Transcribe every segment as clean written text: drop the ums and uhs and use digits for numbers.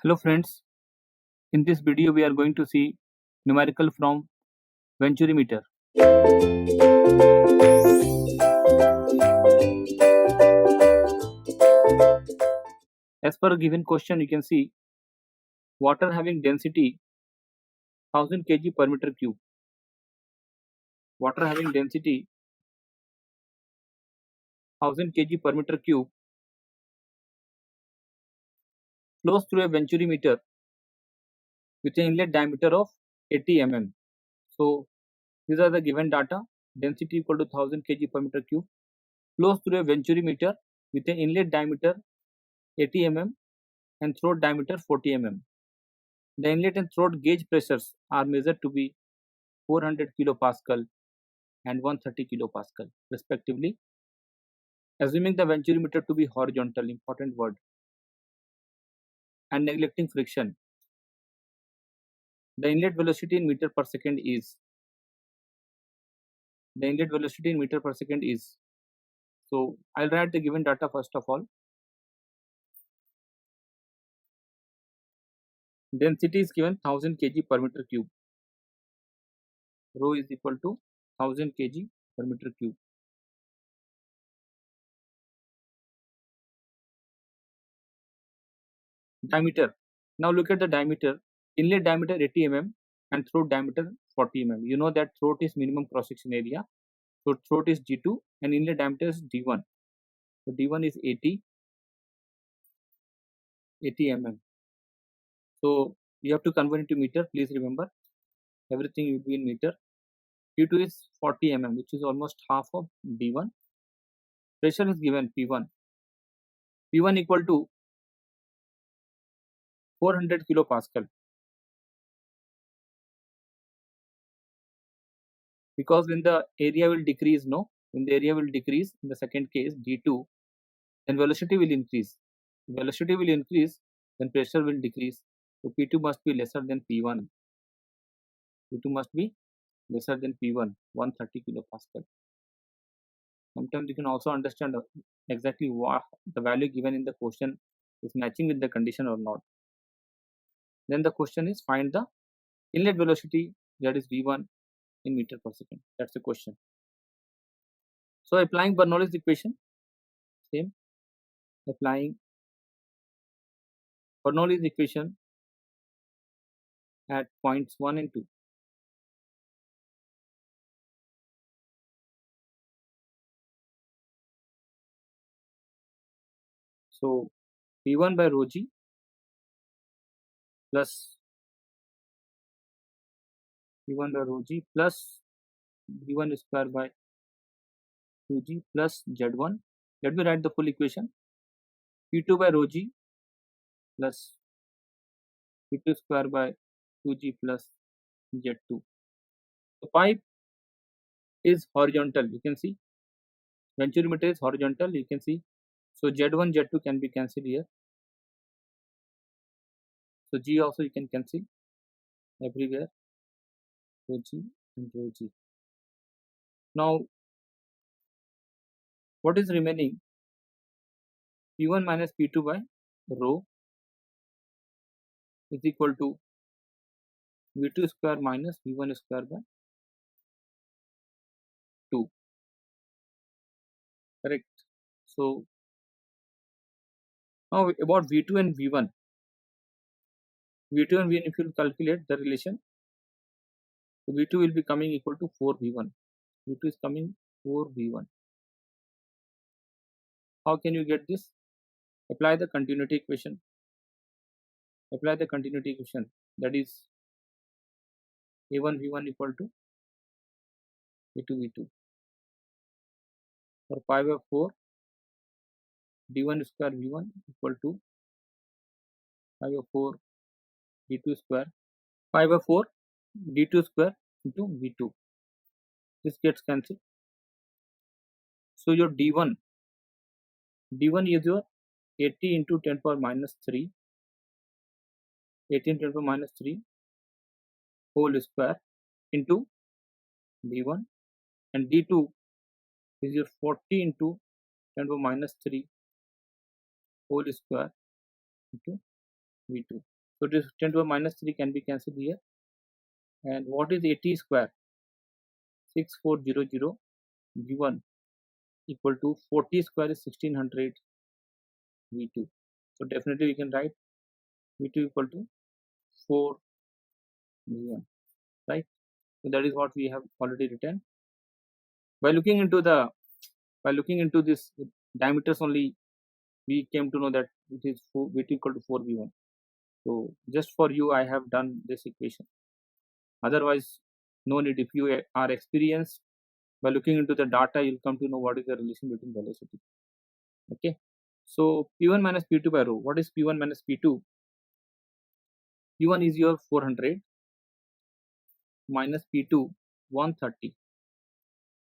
Hello friends, in this video we are going to see numerical from Venturimeter. As per a given question you can see water having density 1000 kg per meter cube. Water having density 1000 kg per meter cube flows through a Venturimeter with an inlet diameter of 80 mm. So these are the given data. Density equal to 1000 kg per meter cube flows through a Venturimeter with an inlet diameter 80 mm and throat diameter 40 mm. The inlet and throat gauge pressures are measured to be 400 kilopascal and 130 kilopascal respectively. Assuming the Venturimeter to be horizontal, important word, and neglecting friction, the inlet velocity in meter per second is so I'll write the given data first of all. Density is given 1000 kg per meter cube. Rho is equal to 1000 kg per meter cube. Diameter. Now look at the diameter. Inlet diameter 80 mm and throat diameter 40 mm. You know that throat is minimum cross section area. So throat is D2 and inlet diameter is D1. So D1 is 80 mm. So you have to convert into meter. Please remember everything will be in meter. Q2 is 40 mm, which is almost half of D1. Pressure is given P1. P1 equal to 400 kilopascal. Because when the area will decrease, when the area will decrease in the second case D2, then velocity will increase. Velocity will increase, then pressure will decrease. So P2 must be lesser than P1. P2 must be lesser than P1, 130 kilopascal. Sometimes you can also understand exactly what the value given in the question is matching with the condition or not. Then the question is find the inlet velocity, that is V1 in meter per second. That's the question. So applying Bernoulli's equation, same. Applying Bernoulli's equation at points 1 and 2. So P1 by rho g plus P1 by rho g plus V1 square by 2g plus Z1. Let me write the full equation. P2 by rho g plus P2 square by 2g plus Z2. The pipe is horizontal. You can see Venturimeter is horizontal. You can see. So Z1, Z2 can be cancelled here. So G also you can cancel everywhere. Rho G and rho G. Now what is remaining? P1 minus P2 by rho is equal to V2 square minus V1 square by 2. Correct. So now about V2 and V1. V2 and V1, if you calculate the relation, so V2 will be coming equal to 4V1. V2 is coming 4V1. How can you get this? Apply the continuity equation. Apply the continuity equation, that is A1 V1 equal to V2 V2. For pi by 4 D1 square V1 equal to pi by 4 D2 square, pi by 4 D2 square into V2. This gets cancelled. So your D1 is your 80 into 10 power minus 3, 18 10 power minus 3 whole square into D1, and D2 is your 40 into 10 power minus 3 whole square into V2. So this 10 to the minus 3 can be cancelled here. And what is 80 square? 6400 V1 equal to 40 square is 1600 V2. So definitely we can write V2 equal to 4 V1, right? So that is what we have already written. By looking into this diameters only, we came to know that it is V2 equal to 4 V1. So just for you, I have done this equation. Otherwise, no need. If you are experienced, by looking into the data, you'll come to know what is the relation between velocity. Okay. So P1 minus P2 by rho. What is P1 minus P2? P1 is your 400 minus P2 130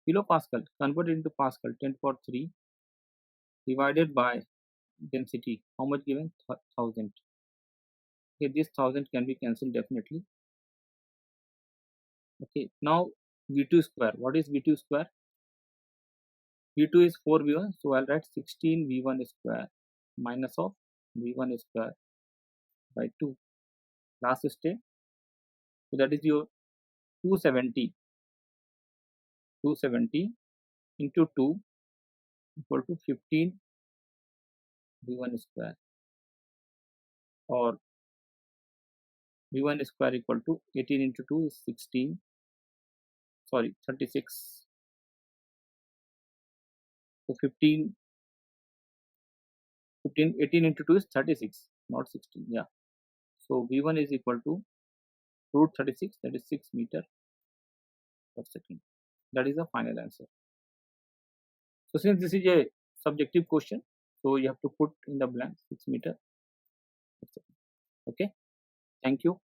kilopascal. Converted into Pascal 10 to the power 3 divided by density. How much given? 1000. Okay, this 1000 can be cancelled definitely. Okay, now V2 square. What is V2 square? V2 is 4 V1, so I'll write 16 V1 square minus of V1 square by 2. Last step. So that is your 270 into 2 equal to 15 V1 square, or V1 square equal to 18 into 2 is 16, sorry 36. So 18 into 2 is 36, not 16. Yeah. So V1 is equal to root 36, that is 6 meter per second. That is the final answer. So since this is a subjective question, so you have to put in the blank 6 meter per second. Okay. Thank you.